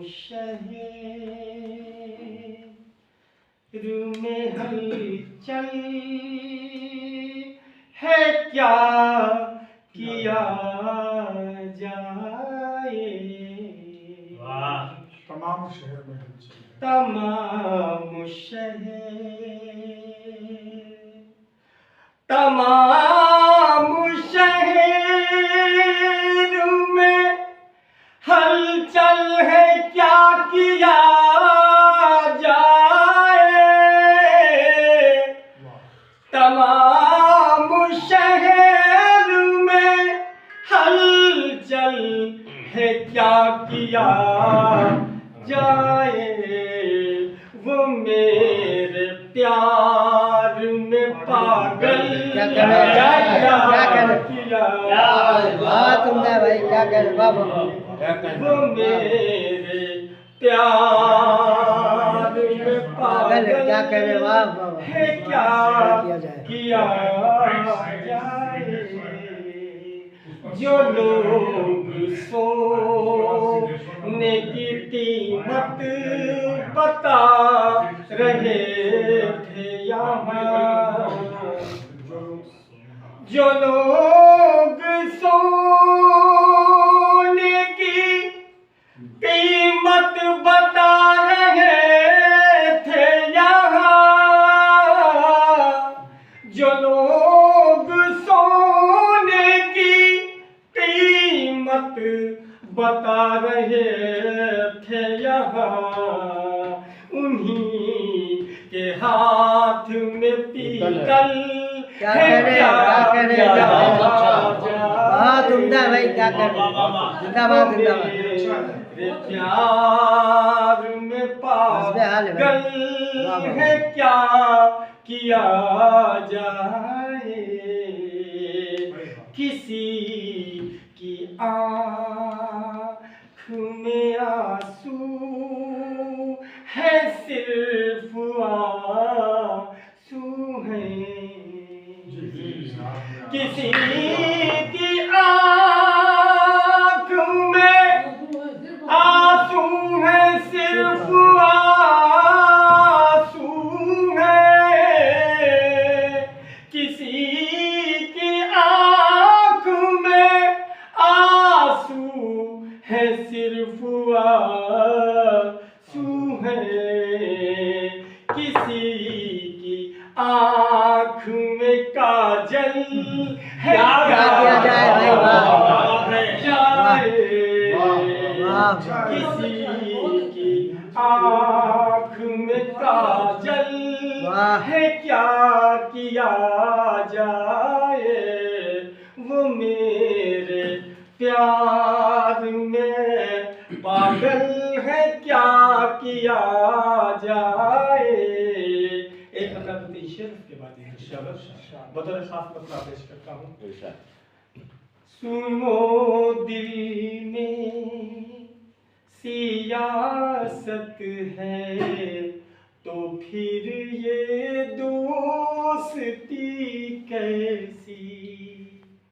शहर में हलचल है क्या किया जाए। तमाम शहर में हलचल है। तमाम शहर में हलचल है क्या किया जाए। तमाम शहर में हलचल है क्या किया जाए। वो मेरे प्यार में पागल क्या तुमने भाई क्या कर बाबा। वो मेरे प्यार में पागल क्या करे वाह बाबा है क्या किया जाए। जो लोग सोने की कीमत बता रहे थे यहाँ। जो लोग सोने की कीमत बता रहे थे यहाँ। जो लोग सोने की कीमत बता रहे थे यहाँ। उन्हीं के हाथ में पीतल क्या करे हाँ तुमने भाई क्या कर जिंदाबाद प्यार में पागल है क्या किया जाए। किसी की आँख में आंसू है सिर्फ आंसू हैं। किसी की आँख में आंसू है सिर्फ आंसू है। किसी की आँख में आंसू है सिर्फ आंसू है। किसी की आँख में काजल है क्या जाए भाई किसी की आँख में काजल है क्या किया जाए। वो मेरे प्यार में पागल है क्या किया जाए। एक मतलब शेर के बाद बतौर खास मतलब पेश करता हूँ। सुनो दिल में सियासत है तो फिर ये दोस्ती कैसी।